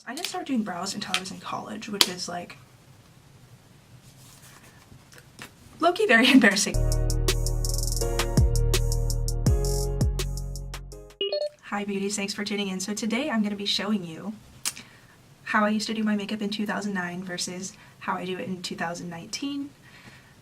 I didn't start doing brows until I was in college, which is like low-key very embarrassing. Hi beauties, thanks for tuning in. So today I'm going to be showing you how I used to do my makeup in 2009 versus how I do it in 2019.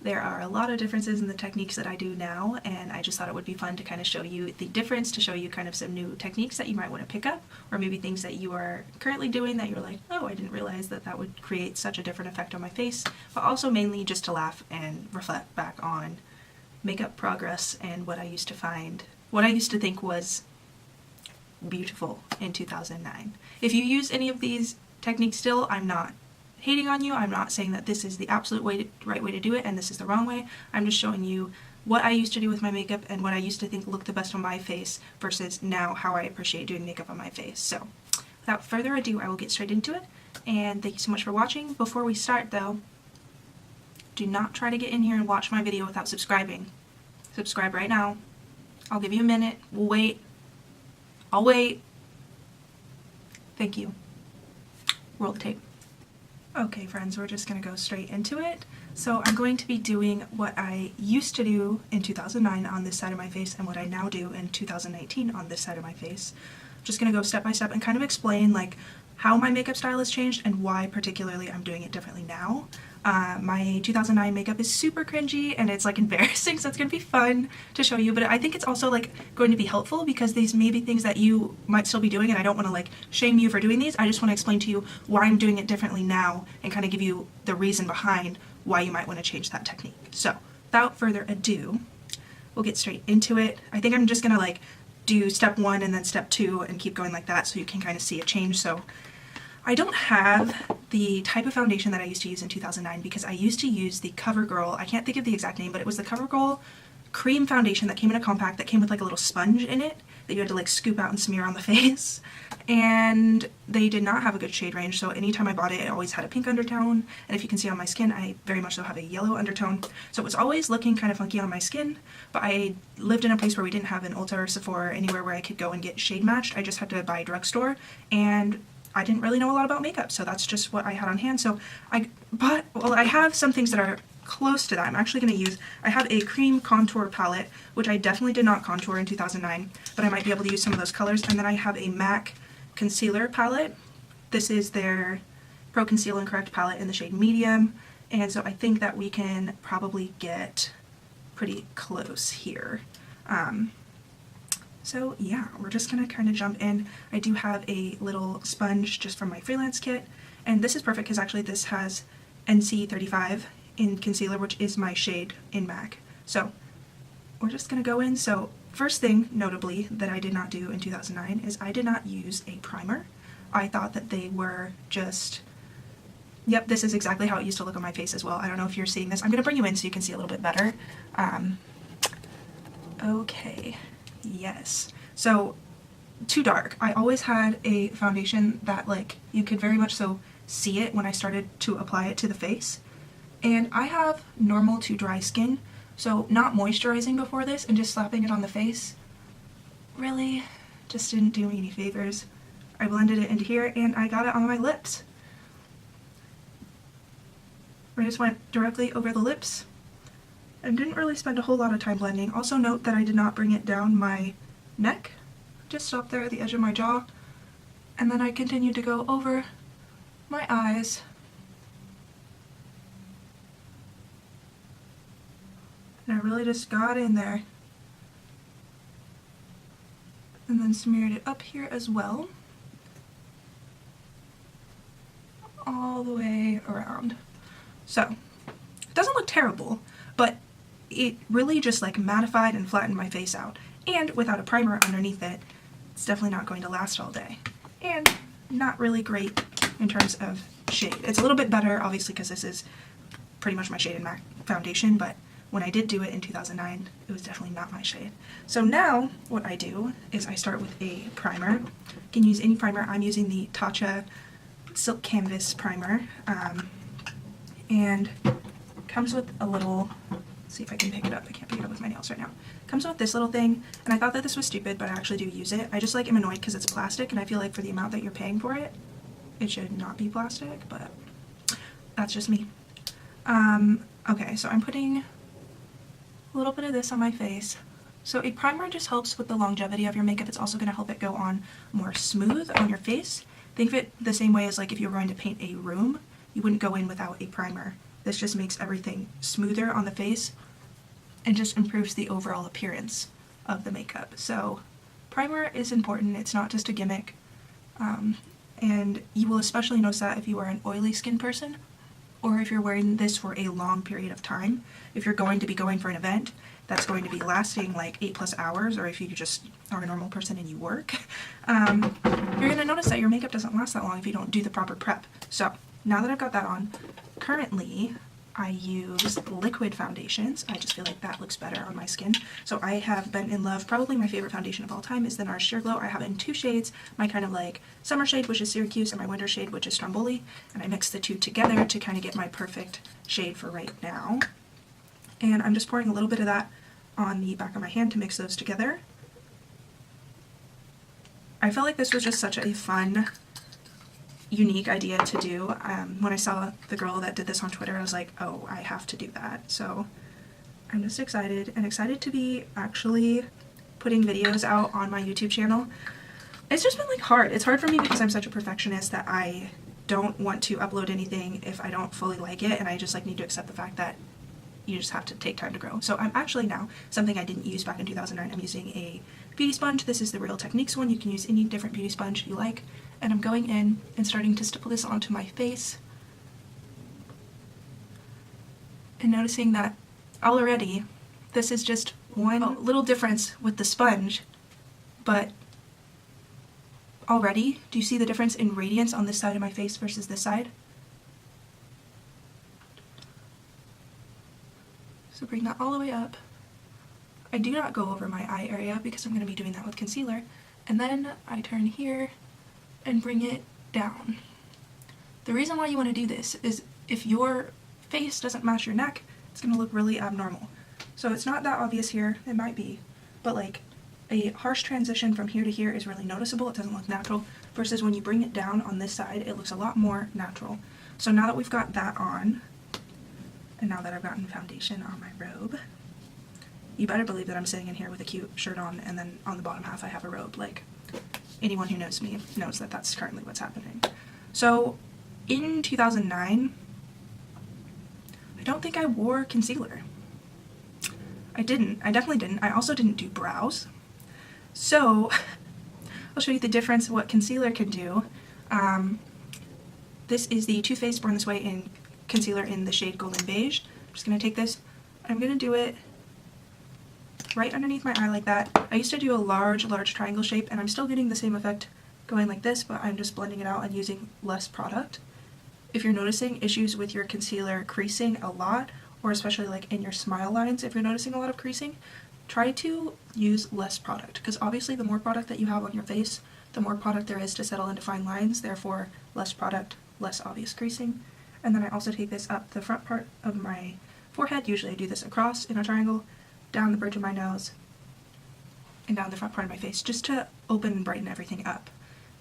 There are a lot of differences in the techniques that I do now, and I just thought it would be fun to kind of show you the difference, to show you kind of some new techniques that you might want to pick up, or maybe things that you are currently doing that you're like, oh, I didn't realize that that would create such a different effect on my face, but also mainly just to laugh and reflect back on makeup progress and what I used to find, what I used to think was beautiful in 2009. If you use any of these techniques still, I'm not hating on you. I'm not saying that this is the absolute right way to do it and this is the wrong way. I'm just showing you what I used to do with my makeup and what I used to think looked the best on my face versus now how I appreciate doing makeup on my face. So without further ado, I will get straight into it, and thank you so much for watching. Before we start though, do not try to get in here and watch my video without subscribing. Subscribe right now. I'll give you a minute. We'll wait. I'll wait. Thank you. Roll the tape. Okay friends, we're just going to go straight into it. So I'm going to be doing what I used to do in 2009 on this side of my face and what I now do in 2019 on this side of my face. I'm just going to go step by step and kind of explain like how my makeup style has changed and why particularly I'm doing it differently now. My 2009 makeup is super cringy and it's like embarrassing, so it's going to be fun to show you, but I think it's also like going to be helpful because these may be things that you might still be doing, and I don't want to like shame you for doing these. I just want to explain to you why I'm doing it differently now and kind of give you the reason behind why you might want to change that technique. So without further ado, we'll get straight into it. I think I'm just going to like do step 1 and then step 2 and keep going like that so you can kind of see a change. So I don't have the type of foundation that I used to use in 2009 because I used to use the CoverGirl, I can't think of the exact name, but it was the CoverGirl cream foundation that came in a compact that came with like a little sponge in it that you had to like scoop out and smear on the face. And they did not have a good shade range, so anytime I bought it, it always had a pink undertone. And if you can see on my skin, I very much so have a yellow undertone. So it was always looking kind of funky on my skin, but I lived in a place where we didn't have an Ulta or Sephora or anywhere where I could go and get shade matched. I just had to buy a drugstore, and I didn't really know a lot about makeup, so that's just what I had on hand. So I have some things that are close to that. I'm actually going to use, I have a cream contour palette, which I definitely did not contour in 2009, but I might be able to use some of those colors. And then I have a MAC concealer palette. This is their Pro Conceal and Correct palette in the shade medium, and so I think that we can probably get pretty close here. So yeah, we're just gonna kind of jump in. I do have a little sponge just from my freelance kit, and this is perfect because actually this has NC35 in concealer, which is my shade in MAC. So we're just gonna go in. So first thing, notably, that I did not do in 2009 is I did not use a primer. I thought that they were just, yep, this is exactly how it used to look on my face as well. I don't know if you're seeing this. I'm gonna bring you in so you can see a little bit better. Okay. Yes. So too dark. I always had a foundation that like you could very much so see it when I started to apply it to the face. And I have normal to dry skin, so not moisturizing before this and just slapping it on the face really just didn't do me any favors. I blended it into here and I got it on my lips. I just went directly over the lips and didn't really spend a whole lot of time blending. Also note that I did not bring it down my neck, just stopped there at the edge of my jaw, and then I continued to go over my eyes. And I really just got in there. And then smeared it up here as well. All the way around. So, it doesn't look terrible, but it really just like mattified and flattened my face out. And without a primer underneath it, it's definitely not going to last all day. And not really great in terms of shade. It's a little bit better, obviously, because this is pretty much my shade in MAC foundation, but when I did do it in 2009, it was definitely not my shade. So now, what I do is I start with a primer. You can use any primer. I'm using the Tatcha Silk Canvas primer. And comes with a little, let's see if I can pick it up. I can't pick it up with my nails right now. Comes with this little thing, and I thought that this was stupid, but I actually do use it. I just like am annoyed because it's plastic, and I feel like for the amount that you're paying for it, it should not be plastic, but that's just me. Okay, so I'm putting a little bit of this on my face. So a primer just helps with the longevity of your makeup. It's also going to help it go on more smooth on your face. Think of it the same way as like if you were going to paint a room, you wouldn't go in without a primer. This just makes everything smoother on the face and just improves the overall appearance of the makeup. So primer is important. It's not just a gimmick. And you will especially notice that if you are an oily skin person, or if you're wearing this for a long period of time. If you're going to be going for an event that's going to be lasting like 8+ hours, or if you just are a normal person and you work, you're going to notice that your makeup doesn't last that long if you don't do the proper prep. So now that I've got that on, currently I use liquid foundations. I just feel like that looks better on my skin. So I have been in love, probably my favorite foundation of all time is the NARS Sheer Glow. I have it in 2 shades, my kind of like summer shade, which is Syracuse, and my winter shade, which is Stromboli. And I mix the two together to kind of get my perfect shade for right now. And I'm just pouring a little bit of that on the back of my hand to mix those together. I felt like this was just such a fun, unique idea to do. When I saw the girl that did this on Twitter, I was like, oh, I have to do that. So I'm just excited, and excited to be actually putting videos out on my YouTube channel. It's just been like hard. It's hard for me because I'm such a perfectionist that I don't want to upload anything if I don't fully like it, and I just like need to accept the fact that you just have to take time to grow. So I'm actually now, something I didn't use back in 2009, I'm using a beauty sponge. This is the Real Techniques one. You can use any different beauty sponge you like. And I'm going in and starting to stipple this onto my face. And noticing that already, this is just one little difference with the sponge, but already, do you see the difference in radiance on this side of my face versus this side? So bring that all the way up. I do not go over my eye area because I'm going to be doing that with concealer. And then I turn here and bring it down. The reason why you want to do this is if your face doesn't match your neck, it's going to look really abnormal. So it's not that obvious here, it might be, but like a harsh transition from here to here is really noticeable. It doesn't look natural, versus when you bring it down on this side, it looks a lot more natural. So now that we've got that on, and now that I've gotten foundation on my robe, you better believe that I'm sitting in here with a cute shirt on, and then on the bottom half I have a robe. Like, anyone who knows me knows that that's currently what's happening. So in 2009, I don't think I wore concealer. I definitely didn't. I also didn't do brows. So I'll show you the difference what concealer can do. This is the Too Faced Born This Way in concealer in the shade Golden Beige. I'm just going to take this, I'm going to do it right underneath my eye like that. I used to do a large triangle shape, and I'm still getting the same effect going like this, but I'm just blending it out and using less product. If you're noticing issues with your concealer creasing a lot, or especially like in your smile lines, if you're noticing a lot of creasing, try to use less product, because obviously the more product that you have on your face, the more product there is to settle and define lines, therefore less product, less obvious creasing. And then I also take this up the front part of my forehead. Usually I do this across in a triangle, down the bridge of my nose, and down the front part of my face, just to open and brighten everything up.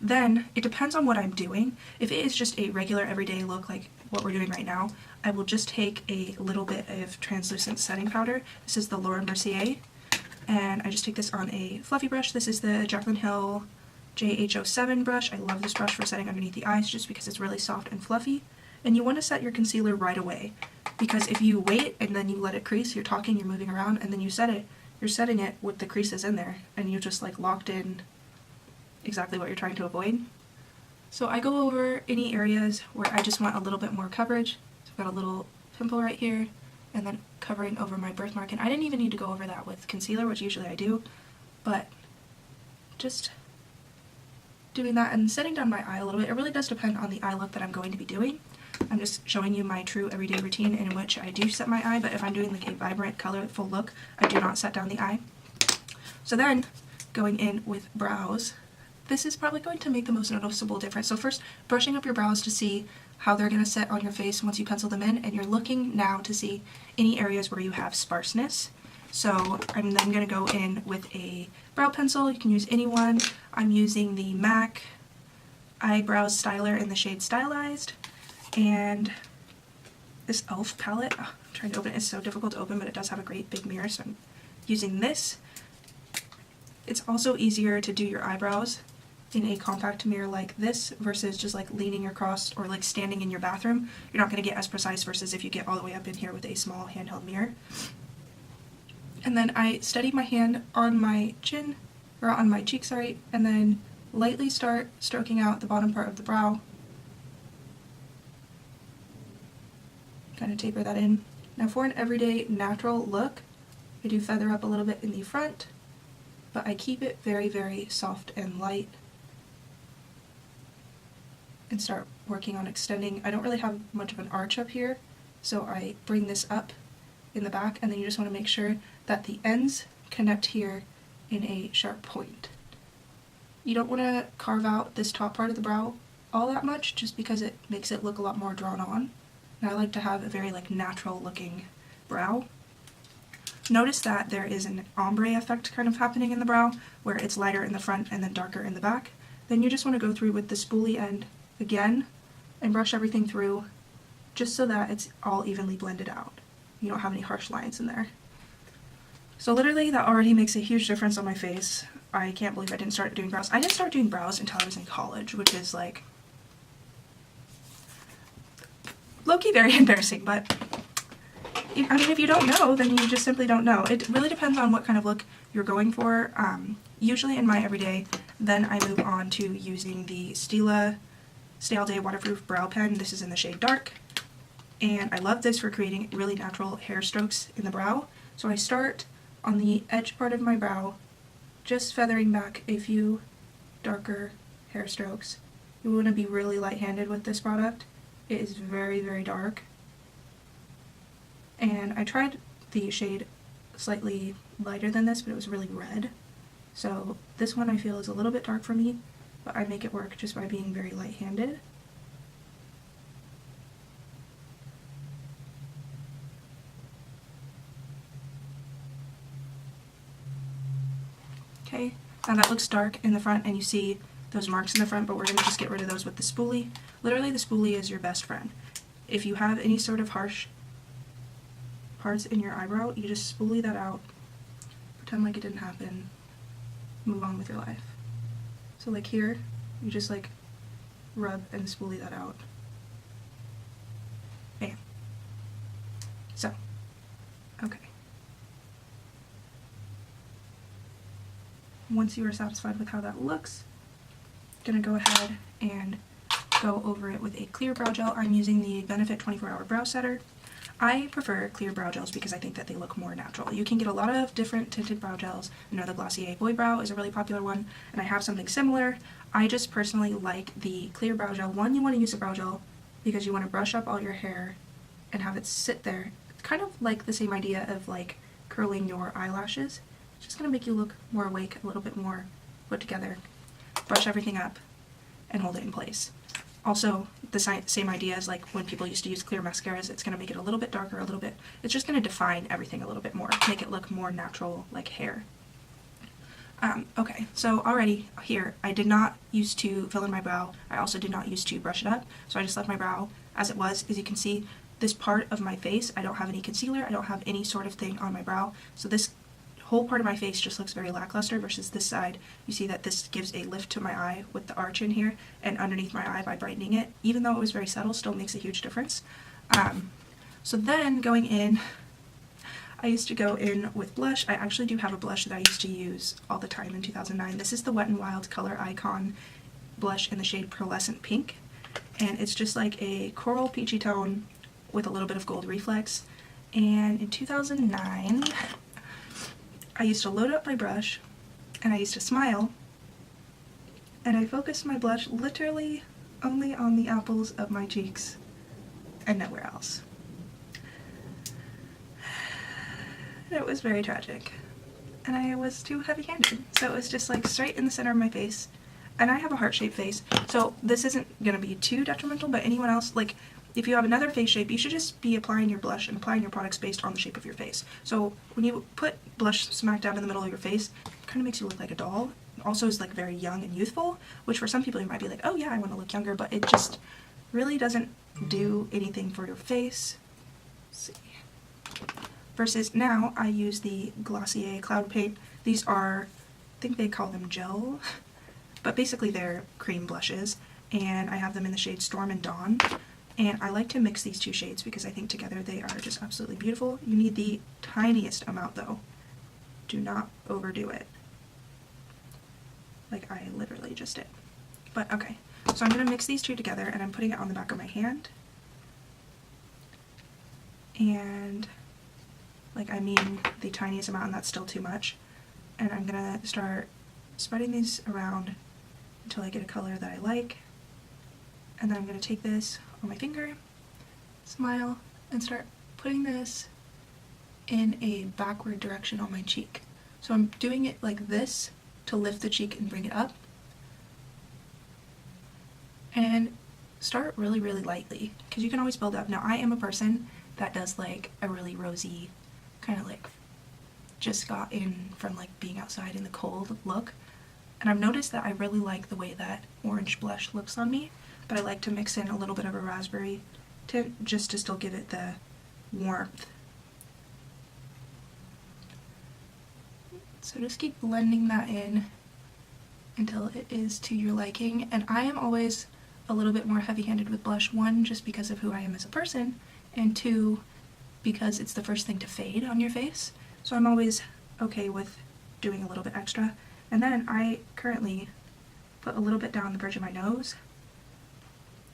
Then, it depends on what I'm doing. If it is just a regular everyday look like what we're doing right now, I will just take a little bit of translucent setting powder. This is the Laura Mercier, and I just take this on a fluffy brush. This is the Jaclyn Hill JH07 brush. I love this brush for setting underneath the eyes just because it's really soft and fluffy. And you want to set your concealer right away, because if you wait and then you let it crease, you're talking, you're moving around, and then you set it, you're setting it with the creases in there, and you just like locked in exactly what you're trying to avoid. So I go over any areas where I just want a little bit more coverage. So I've got a little pimple right here, and then covering over my birthmark, and I didn't even need to go over that with concealer, which usually I do, but just doing that and setting down my eye a little bit. It really does depend on the eye look that I'm going to be doing. I'm just showing you my true everyday routine in which I do set my eye, but if I'm doing like a vibrant, colorful look, I do not set down the eye. So then, going in with brows, this is probably going to make the most noticeable difference. So first, brushing up your brows to see how they're going to set on your face once you pencil them in, and you're looking now to see any areas where you have sparseness. So I'm then going to go in with a brow pencil. You can use any one. I'm using the MAC eyebrow styler in the shade Stylized, and this e.l.f. palette. Oh, I'm trying to open it. It's so difficult to open, but it does have a great big mirror, so I'm using this. It's also easier to do your eyebrows in a compact mirror like this versus just like leaning across or like standing in your bathroom. You're not going to get as precise versus if you get all the way up in here with a small handheld mirror. And then I steady my hand on my chin, or on my cheek, sorry, and then lightly start stroking out the bottom part of the brow. Kind of taper that in. Now for an everyday natural look, I do feather up a little bit in the front, but I keep it very, very soft and light and start working on extending. I don't really have much of an arch up here, so I bring this up in the back, and then you just want to make sure that the ends connect here in a sharp point. You don't want to carve out this top part of the brow all that much, just because it makes it look a lot more drawn on. And I like to have a very like natural looking brow. Notice that there is an ombre effect kind of happening in the brow, where it's lighter in the front and then darker in the back. Then you just want to go through with the spoolie end again and brush everything through just so that it's all evenly blended out. You don't have any harsh lines in there. So literally that already makes a huge difference on my face. I can't believe I didn't start doing brows. I didn't start doing brows until I was in college, which is like low-key very embarrassing, but I mean, if you don't know, then you just simply don't know. It really depends on what kind of look you're going for. Usually in my everyday, then I move on to using the Stila Stay All Day Waterproof Brow Pen. This is in the shade Dark, and I love this for creating really natural hair strokes in the brow. So I start on the edge part of my brow, just feathering back a few darker hair strokes. You want to be really light-handed with this product. It is very, very dark. And I tried the shade slightly lighter than this, but it was really red. So this one I feel is a little bit dark for me, but I make it work just by being very light-handed. Okay, now that looks dark in the front, and you see those marks in the front, but we're going to just get rid of those with the spoolie. Literally, the spoolie is your best friend. If you have any sort of harsh parts in your eyebrow, you just spoolie that out, pretend like it didn't happen, move on with your life. So like here, you just like rub and spoolie that out. Bam. So, okay. Once you are satisfied with how that looks, I'm gonna go ahead and go over it with a clear brow gel. I'm using the Benefit 24-Hour Brow Setter. I prefer clear brow gels because I think that they look more natural. You can get a lot of different tinted brow gels. I know the Glossier Boy Brow is a really popular one, and I have something similar. I just personally like the clear brow gel. One, you want to use a brow gel because you want to brush up all your hair and have it sit there. It's kind of like the same idea of like curling your eyelashes. It's just going to make you look more awake, a little bit more put together. Brush everything up and hold it in place. Also, the same idea as like when people used to use clear mascaras. It's going to make it a little bit darker, a little bit. It's just going to define everything a little bit more, make it look more natural like hair. Okay, so already here, I did not use to fill in my brow. I also did not use to brush it up. So I just left my brow as it was. As you can see, this part of my face, I don't have any concealer. I don't have any sort of thing on my brow. So this whole part of my face just looks very lackluster versus this side. You see that this gives a lift to my eye with the arch in here and underneath my eye by brightening it. Even though it was very subtle, still makes a huge difference. So then going in, I used to go in with blush. I actually do have a blush that I used to use all the time in 2009. This is the Wet n Wild Color Icon blush in the shade Pearlescent Pink. And it's just like a coral peachy tone with a little bit of gold reflex. And in 2009, I used to load up my brush and I used to smile, and I focused my blush literally only on the apples of my cheeks and nowhere else. It was very tragic, and I was too heavy-handed, so it was just like straight in the center of my face, and I have a heart-shaped face, so this isn't gonna be too detrimental, but anyone else, like, if you have another face shape, you should just be applying your blush and applying your products based on the shape of your face. So when you put blush smack down in the middle of your face, it kind of makes you look like a doll. also is like very young and youthful, which for some people you might be like, oh yeah, I want to look younger, but it just really doesn't do anything for your face. Let's see. Versus now I use the Glossier Cloud Paint. These are, I think they call them gel, but basically they're cream blushes, and I have them in the shade Storm and Dawn. And I like to mix these two shades because I think together they are just absolutely beautiful. You need the tiniest amount though. Do not overdo it. Like I literally just did. But okay, so I'm going to mix these two together, and I'm putting it on the back of my hand. And like I mean the tiniest amount, and that's still too much. And I'm going to start spreading these around until I get a color that I like. And then I'm going to take this on my finger, smile, and start putting this in a backward direction on my cheek. So I'm doing it like this to lift the cheek and bring it up. And start really, really lightly, because you can always build up. Now I am a person that does like a really rosy, kind of like just got in from like being outside in the cold look. And I've noticed that I really like the way that orange blush looks on me, but I like to mix in a little bit of a raspberry tint just to still give it the warmth. So just keep blending that in until it is to your liking. And I am always a little bit more heavy-handed with blush, one, just because of who I am as a person, and two, because it's the first thing to fade on your face. So I'm always okay with doing a little bit extra. And then I currently put a little bit down the bridge of my nose,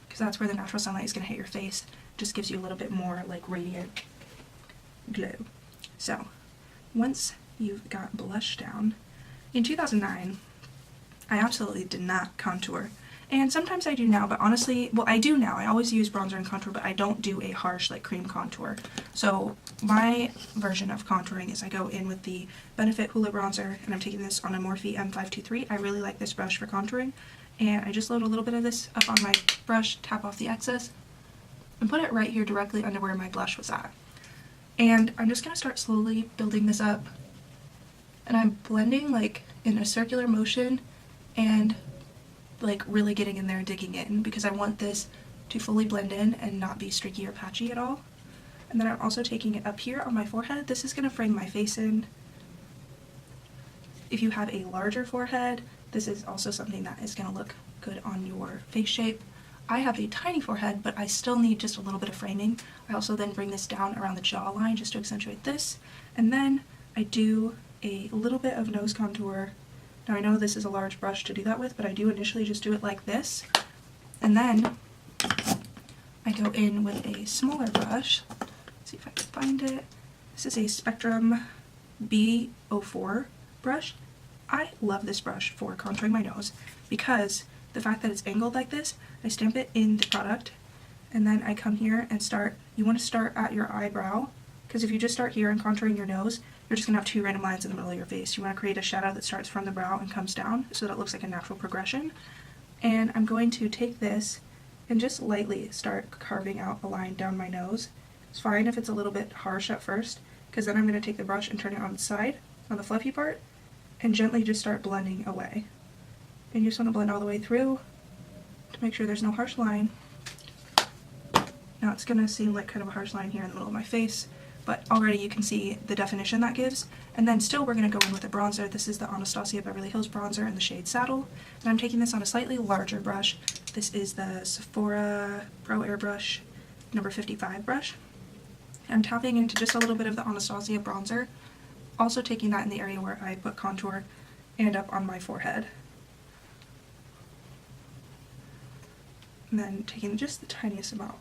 because that's where the natural sunlight is going to hit your face. Just gives you a little bit more like radiant glow. So once you've got blush down, in 2009 I absolutely did not contour, and sometimes I do now, but honestly, well, I do now. I always use bronzer and contour, but I don't do a harsh like cream contour. So my version of contouring is I go in with the Benefit Hoola bronzer, and I'm taking this on a Morphe M523. I really like this brush for contouring. And I just load a little bit of this up on my brush, tap off the excess, and put it right here directly under where my blush was at. And I'm just going to start slowly building this up. And I'm blending like in a circular motion and like really getting in there and digging in, because I want this to fully blend in and not be streaky or patchy at all. And then I'm also taking it up here on my forehead. This is going to frame my face in. If you have a larger forehead, this is also something that is going to look good on your face shape. I have a tiny forehead, but I still need just a little bit of framing. I also then bring this down around the jawline just to accentuate this. And then I do a little bit of nose contour. Now I know this is a large brush to do that with, but I do initially just do it like this. And then I go in with a smaller brush. Let's see if I can find it. This is a Spectrum B04 brush. I love this brush for contouring my nose because the fact that it's angled like this, I stamp it in the product, and then I come here and start. You want to start at your eyebrow, because if you just start here and contouring your nose, you're just going to have two random lines in the middle of your face. You want to create a shadow that starts from the brow and comes down so that it looks like a natural progression. And I'm going to take this and just lightly start carving out a line down my nose. It's fine if it's a little bit harsh at first, because then I'm going to take the brush and turn it on its side, on the fluffy part, and gently just start blending away. And you just want to blend all the way through to make sure there's no harsh line. Now it's going to seem like kind of a harsh line here in the middle of my face, but already you can see the definition that gives. And then still we're going to go in with a bronzer. This is the Anastasia Beverly Hills bronzer in the shade Saddle. And I'm taking this on a slightly larger brush. This is the Sephora Pro Airbrush number 55 brush. And I'm tapping into just a little bit of the Anastasia bronzer, also taking that in the area where I put contour and up on my forehead. And then taking just the tiniest amount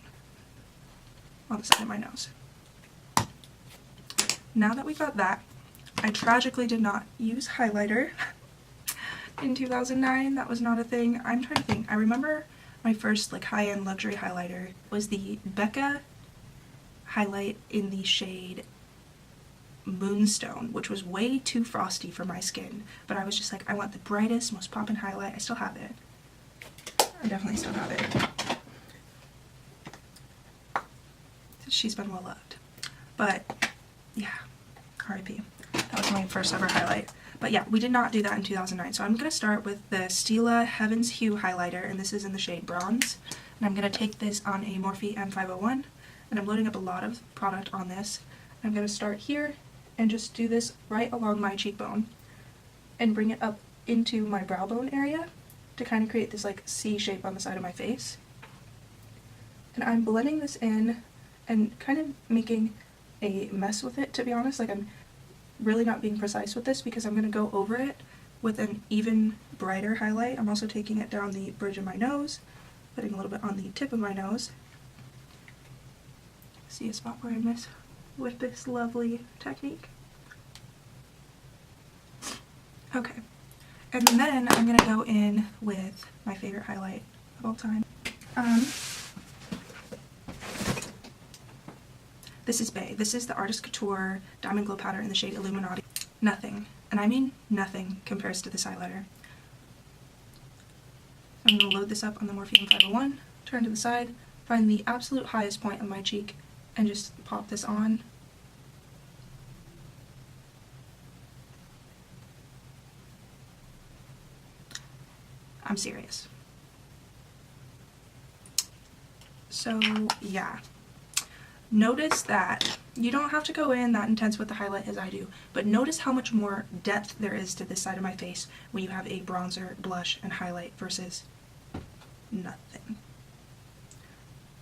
on the side of my nose. Now that we've got that, I tragically did not use highlighter in 2009. That was not a thing. I'm trying to think. I remember my first like high-end luxury highlighter was the Becca highlight in the shade Moonstone, which was way too frosty for my skin, but I was just like, I want the brightest, most poppin' highlight. I still have it. I definitely still have it. She's been well loved. But yeah, R.I.P. That was my first ever highlight. But yeah, we did not do that in 2009. So I'm going to start with the Stila Heaven's Hue highlighter, and this is in the shade Bronze. And I'm going to take this on a Morphe M501, and I'm loading up a lot of product on this. I'm going to start here and just do this right along my cheekbone and bring it up into my brow bone area to kind of create this like C shape on the side of my face. And I'm blending this in and kind of making a mess with it, to be honest. Like, I'm really not being precise with this because I'm going to go over it with an even brighter highlight. I'm also taking it down the bridge of my nose, putting a little bit on the tip of my nose. See a spot where I miss with this lovely technique. Okay, and then I'm going to go in with my favorite highlight of all time. This is Bay. This is the Artist Couture Diamond Glow Powder in the shade Illuminati. Nothing, and I mean nothing, compares to this highlighter. I'm going to load this up on the Morphe M501, turn to the side, find the absolute highest point of my cheek, and just pop this on. I'm serious. So yeah. Notice that you don't have to go in that intense with the highlight as I do, but notice how much more depth there is to this side of my face when you have a bronzer, blush, and highlight versus nothing.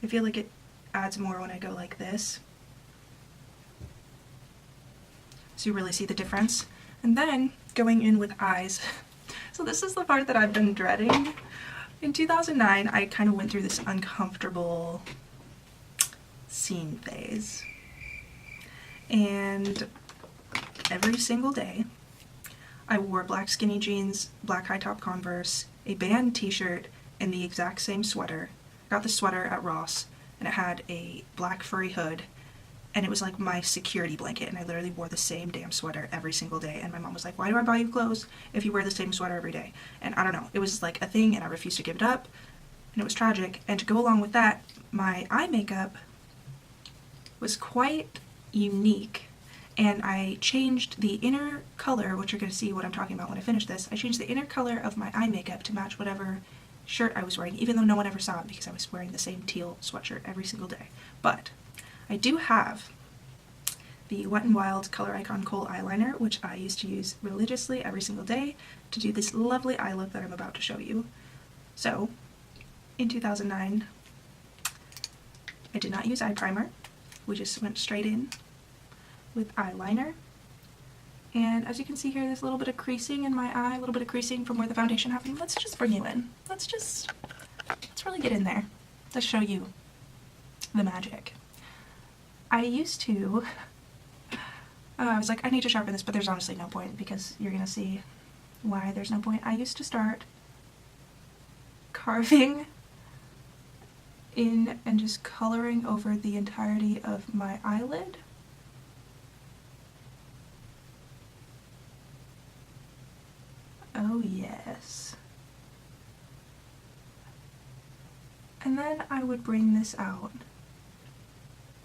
I feel like it adds more when I go like this. So you really see the difference. And then going in with eyes. So this is the part that I've been dreading. In 2009, I kind of went through this uncomfortable scene phase, and every single day I wore black skinny jeans, black high top Converse, a band t-shirt, and the exact same sweater. I got the sweater at Ross, and it had a black furry hood, and it was like my security blanket, and I literally wore the same damn sweater every single day. And my mom was like, why do I buy you clothes if you wear the same sweater every day? And I don't know, it was like a thing, and I refused to give it up, and it was tragic. And to go along with that, my eye makeup was quite unique, and I changed the inner color, which you're going to see what I'm talking about when I finish this. I changed the inner color of my eye makeup to match whatever shirt I was wearing, even though no one ever saw it because I was wearing the same teal sweatshirt every single day. But I do have the Wet n Wild Color Icon Kohl eyeliner, which I used to use religiously every single day to do this lovely eye look that I'm about to show you. So, in 2009, I did not use eye primer. We just went straight in with eyeliner. And as you can see here, there's a little bit of creasing in my eye, a little bit of creasing from where the foundation happened. Let's just bring you in. Let's really get in there. Let's show you the magic. I used to, I was like, I need to sharpen this, but there's honestly no point because you're gonna see why there's no point. I used to start carving in and just coloring over the entirety of my eyelid. Oh yes. And then I would bring this out.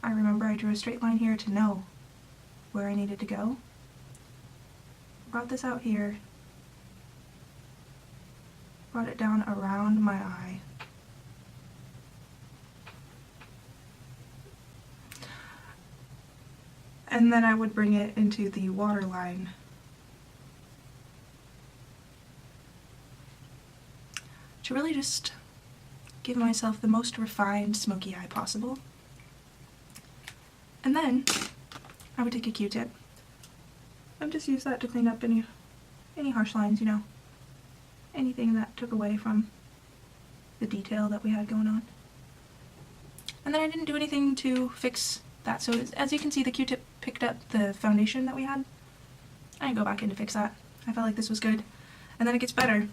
I remember I drew a straight line here to know where I needed to go. Brought this out here. Brought it down around my eye. And then I would bring it into the waterline. To really just give myself the most refined smoky eye possible. And then I would take a Q-tip and just use that to clean up any harsh lines, you know, anything that took away from the detail that we had going on. And then I didn't do anything to fix that. So as you can see, the Q-tip picked up the foundation that we had. I didn't go back in to fix that. I felt like this was good. And then it gets better.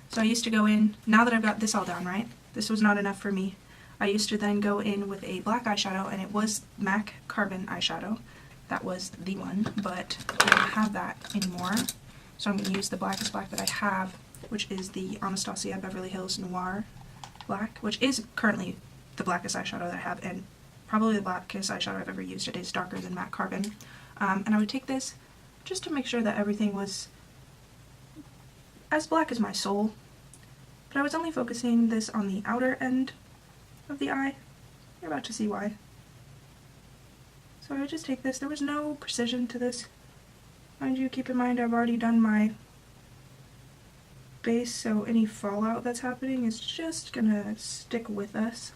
So I used to go in, now that I've got this all down, right? This was not enough for me. I used to then go in with a black eyeshadow, and it was MAC Carbon eyeshadow. That was the one, but I don't have that anymore. So I'm going to use the blackest black that I have, which is the Anastasia Beverly Hills Noir Black, which is currently the blackest eyeshadow that I have, and probably the blackest eyeshadow I've ever used. It is darker than MAC Carbon. And I would take this, just to make sure that everything was as black as my soul. But I was only focusing this on the outer end of the eye. You're about to see why. So I would just take this. There was no precision to this. Mind you, keep in mind I've already done my base, so any fallout that's happening is just gonna stick with us.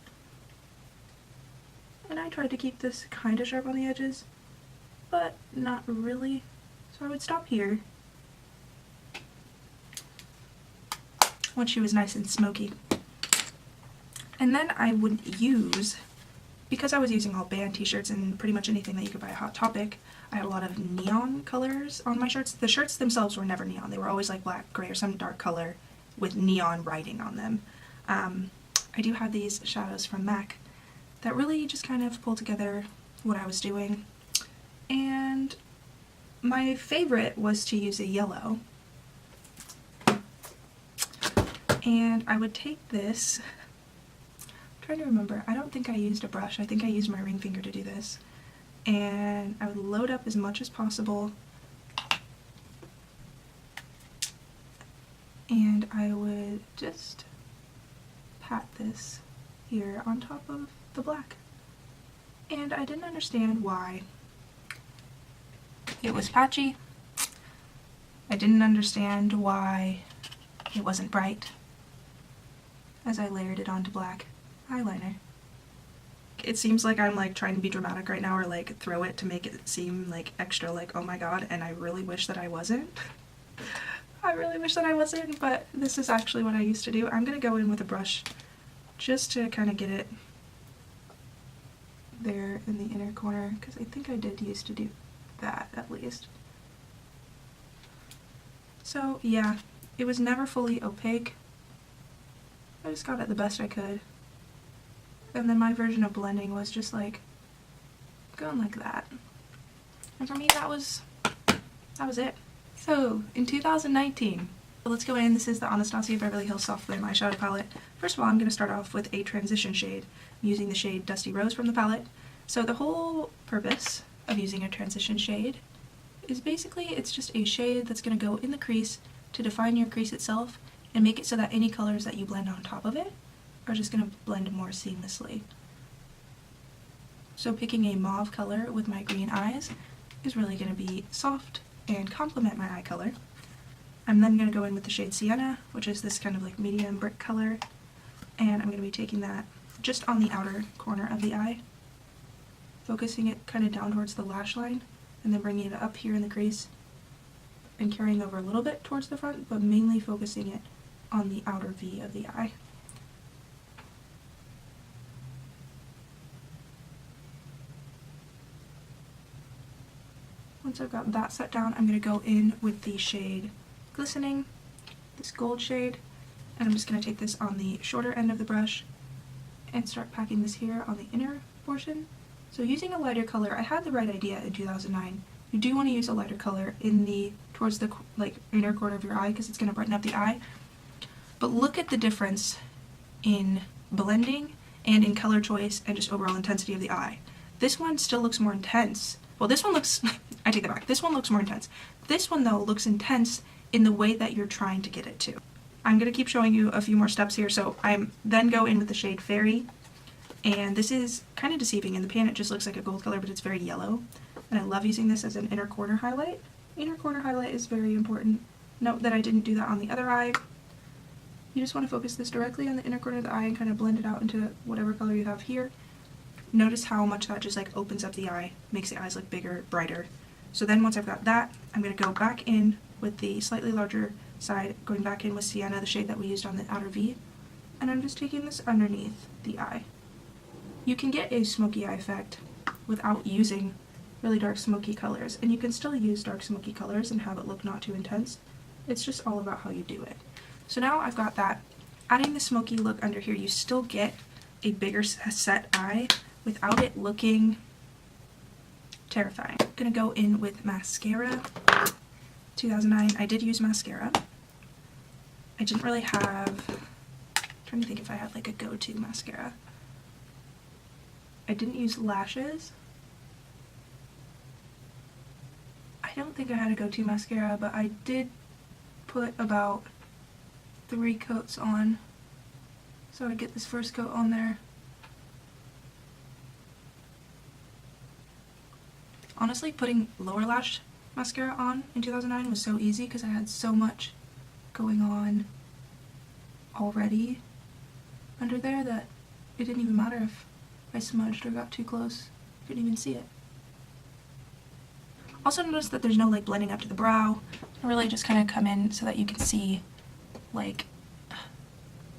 And I tried to keep this kind of sharp on the edges, but not really. So I would stop here once she was nice and smoky. And then I would use, because I was using all band t-shirts and pretty much anything that you could buy at Hot Topic, I had a lot of neon colors on my shirts. The shirts themselves were never neon. They were always like black, gray, or some dark color with neon writing on them. I do have these shadows from MAC that really just kind of pull together what I was doing. And my favorite was to use a yellow. And I would take this, I'm trying to remember, I don't think I used a brush. I think I used my ring finger to do this. And I would load up as much as possible, and I would just pat this here on top of the black. And I didn't understand why it was patchy. I didn't understand why it wasn't bright as I layered it onto black eyeliner. It seems like I'm like trying to be dramatic right now, or like throw it to make it seem like extra, like oh my god, and I really wish that I wasn't. I really wish that I wasn't, but this is actually what I used to do. I'm gonna go in with a brush just to kind of get it there in the inner corner, because I think I did used to do that at least. So yeah, it was never fully opaque. I just got it the best I could. And then my version of blending was just like going like that. And for me that was it. So in 2019, let's go in. This is the Anastasia Beverly Hills Soft Flame eyeshadow palette. First of all, I'm going to start off with a transition shade. I'm using the shade Dusty Rose from the palette. So the whole purpose of using a transition shade is basically it's just a shade that's going to go in the crease to define your crease itself and make it so that any colors that you blend on top of it are just going to blend more seamlessly. So picking a mauve color with my green eyes is really going to be soft and complement my eye color. I'm then going to go in with the shade Sienna, which is this kind of like medium brick color, and I'm going to be taking that just on the outer corner of the eye, focusing it kind of down towards the lash line, and then bringing it up here in the crease and carrying over a little bit towards the front, but mainly focusing it on the outer V of the eye. Once I've got that set down, I'm going to go in with the shade Glistening, this gold shade, and I'm just going to take this on the shorter end of the brush and start packing this here on the inner portion. So using a lighter color, I had the right idea in 2009. You do want to use a lighter color in the towards the like inner corner of your eye because it's going to brighten up the eye. But look at the difference in blending and in color choice and just overall intensity of the eye. This one still looks more intense. Well, this one looks, I take that back, this one looks more intense. This one though looks intense in the way that you're trying to get it to. I'm going to keep showing you a few more steps here. So I'm then go in with the shade Fairy, and this is kind of deceiving. In the pan it just looks like a gold color, but it's very yellow. And I love using this as an inner corner highlight. Inner corner highlight is very important. Note that I didn't do that on the other eye. You just want to focus this directly on the inner corner of the eye and kind of blend it out into whatever color you have here. Notice how much that just like opens up the eye, makes the eyes look bigger, brighter. So then once I've got that, I'm going to go back in with the slightly larger side, going back in with Sienna, the shade that we used on the outer V, and I'm just taking this underneath the eye. You can get a smoky eye effect without using really dark smoky colors, and you can still use dark smoky colors and have it look not too intense. It's just all about how you do it. So now I've got that. Adding the smoky look under here, you still get a bigger set eye without it looking terrifying. I'm gonna go in with mascara. 2009, I did use mascara. I didn't really have, I'm trying to think if I had like a go-to mascara. I didn't use lashes. I don't think I had a go-to mascara, but I did put about 3 coats on. So I'd get this first coat on there. Honestly, putting lower lash mascara on in 2009 was so easy because I had so much going on already under there that it didn't even matter if I smudged or got too close. I couldn't even see it. Also notice that there's no like blending up to the brow. I really just kind of come in so that you can see, like,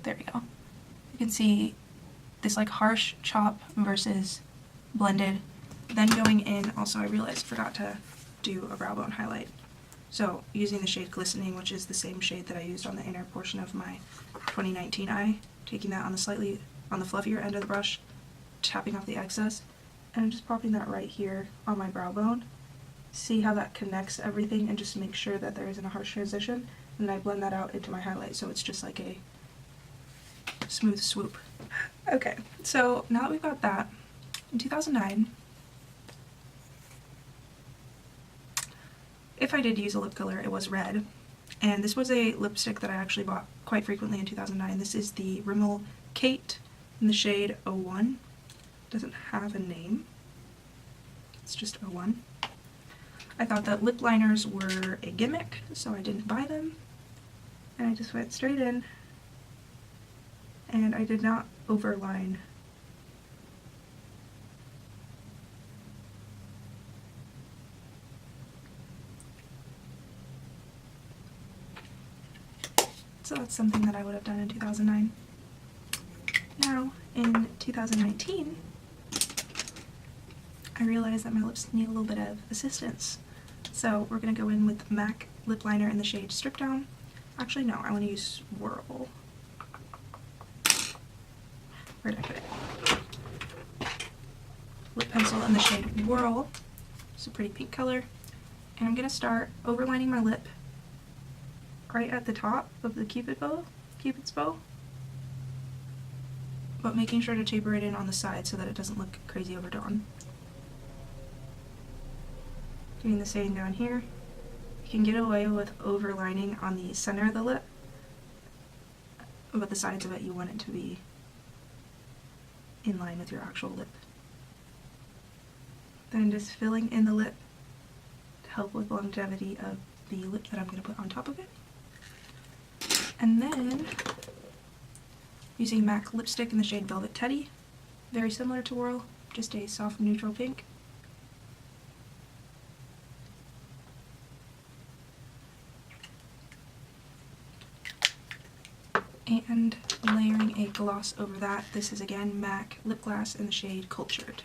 there we go. You can see this like harsh chop versus blended. Then going in, also I realized I forgot to do a brow bone highlight. So using the shade Glistening, which is the same shade that I used on the inner portion of my 2019 eye, taking that on the fluffier end of the brush, tapping off the excess, and I'm just popping that right here on my brow bone. See how that connects everything and just make sure that there isn't a harsh transition, and I blend that out into my highlight so it's just like a smooth swoop. Okay, so now that we've got that, in 2009, if I did use a lip color, it was red, and this was a lipstick that I actually bought quite frequently in 2009. This is the Rimmel Kate in the shade 01. Doesn't have a name, it's just 01. I thought that lip liners were a gimmick, so I didn't buy them, and I just went straight in, and I did not overline. So that's something that I would have done in 2009. Now, in 2019, I realized that my lips need a little bit of assistance. So we're going to go in with MAC lip liner in the shade Strip Down. Actually, no, I want to use Whirl. Where did I put it? Lip pencil in the shade Whirl. It's a pretty pink color. And I'm going to start overlining my lip right at the top of the Cupid's bow, but making sure to taper it in on the side so that it doesn't look crazy overdrawn. Doing the same down here. You can get away with overlining on the center of the lip, but the sides of it you want it to be in line with your actual lip. Then just filling in the lip to help with longevity of the lip that I'm going to put on top of it. And then using MAC lipstick in the shade Velvet Teddy, very similar to Whirl, just a soft neutral pink. And layering a gloss over that. This is again MAC lip gloss in the shade Cultured.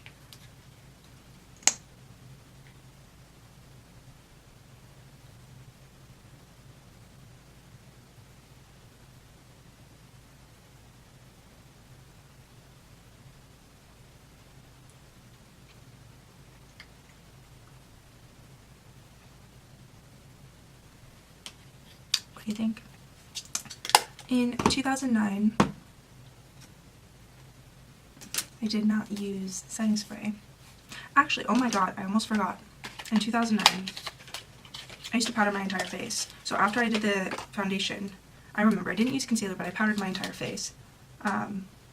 What do you think? In 2009, I did not use setting spray. Actually, oh my god, I almost forgot. In 2009, I used to powder my entire face. So after I did the foundation, I remember I didn't use concealer, but I powdered my entire face.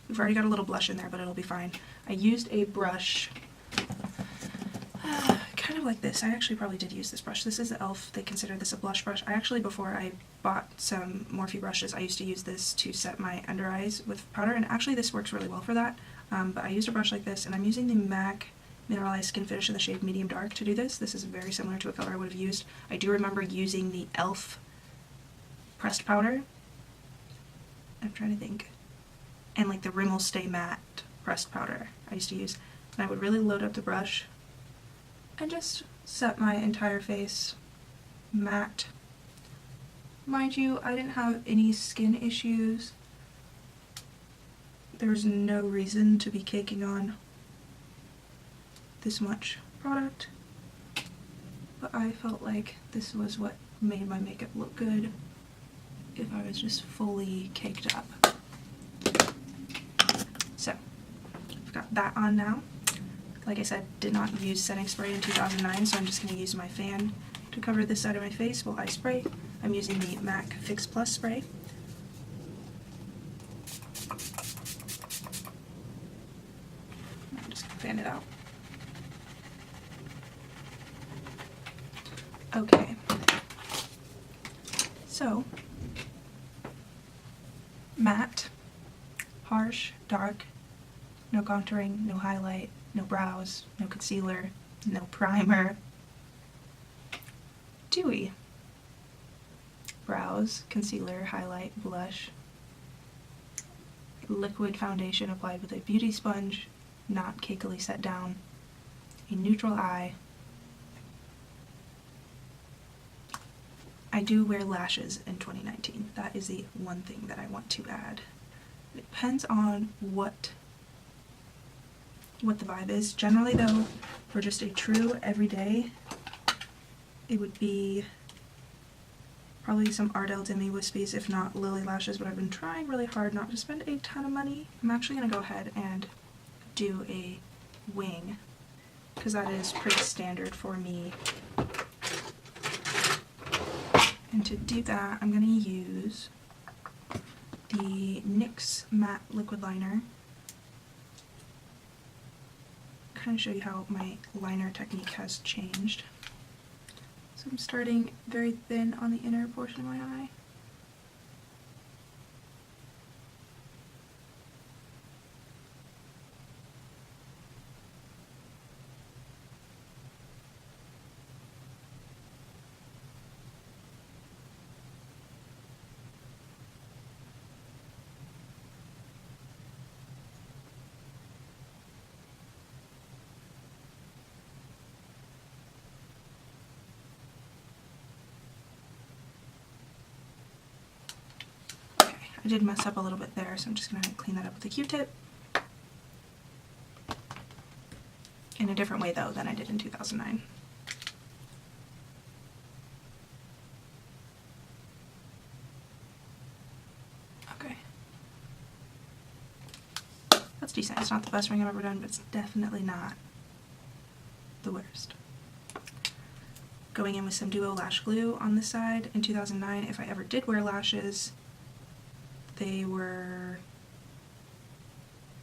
We've already got a little blush in there, but it'll be fine. I used a brush, kind of like this. I actually probably did use this brush. This is the e.l.f. They consider this a blush brush. I actually, before I bought some Morphe brushes, I used to use this to set my under eyes with powder, and actually this works really well for that. But I used a brush like this, and I'm using the MAC Mineralized Skin Finish in the shade Medium Dark to do this. This is very similar to a color I would have used. I do remember using the e.l.f. pressed powder. I'm trying to think. And like the Rimmel Stay Matte pressed powder I used to use. And I would really load up the brush and just set my entire face matte. Mind you, I didn't have any skin issues. There was no reason to be caking on this much product, but I felt like this was what made my makeup look good if I was just fully caked up. So, I've got that on now. Like I said, did not use setting spray in 2009, so I'm just going to use my fan to to cover this side of my face while I spray, I'm using the MAC Fix Plus spray. I'm just going to fan it out. Okay, so matte, harsh, dark, no contouring, no highlight, no brows, no concealer, no primer. Dewy, brows, concealer, highlight, blush, liquid foundation applied with a beauty sponge, not cakily set down, a neutral eye. I do wear lashes in 2019. That is the one thing that I want to add. It depends on what the vibe is. Generally though, for just a true everyday, it would be probably some Ardell Demi Wispies, if not Lily lashes, but I've been trying really hard not to spend a ton of money. I'm actually going to go ahead and do a wing, because that is pretty standard for me. And to do that, I'm going to use the NYX Matte Liquid Liner. Kind of show you how my liner technique has changed. So I'm starting very thin on the inner portion of my eye. I did mess up a little bit there, so I'm just going to clean that up with a Q-tip. In a different way though than I did in 2009. Okay. That's decent. It's not the best ring I've ever done, but it's definitely not the worst. Going in with some Duo Lash Glue on this side. In 2009, if I ever did wear lashes, they were,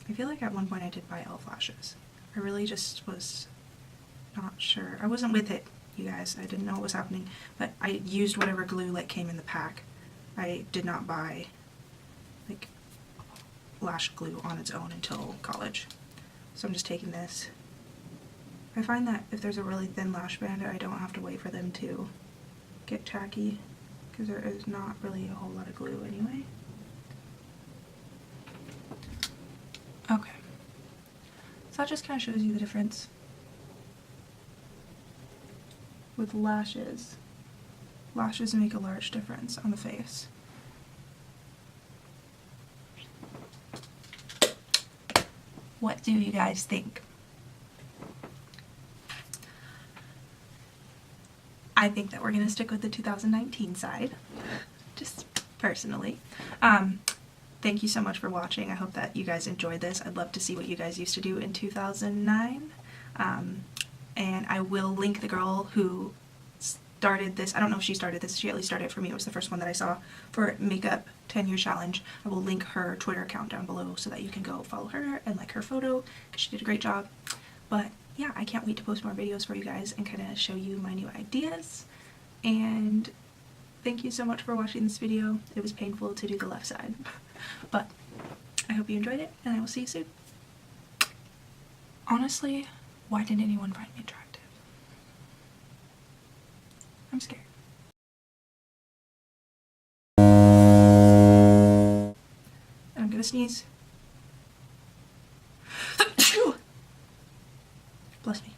I feel like at one point I did buy e.l.f. lashes. I really just was not sure. I wasn't with it, you guys. I didn't know what was happening, but I used whatever glue like came in the pack. I did not buy like lash glue on its own until college. So I'm just taking this. I find that if there's a really thin lash band, I don't have to wait for them to get tacky, because there is not really a whole lot of glue anyway. Okay, so that just kind of shows you the difference with lashes. Lashes make a large difference on the face. What do you guys think? I think that we're going to stick with the 2019 side, just personally. Thank you so much for watching. I hope that you guys enjoyed this. I'd love to see what you guys used to do in 2009. And I will link the girl who started this. I don't know if she started this. She at least started it for me. It was the first one that I saw for Makeup 10-Year Challenge. I will link her Twitter account down below so that you can go follow her and like her photo, because she did a great job. But yeah, I can't wait to post more videos for you guys and kind of show you my new ideas. And thank you so much for watching this video. It was painful to do the left side, but I hope you enjoyed it, and I will see you soon. Honestly, why didn't anyone find me attractive? I'm scared. And I'm gonna sneeze. Bless me.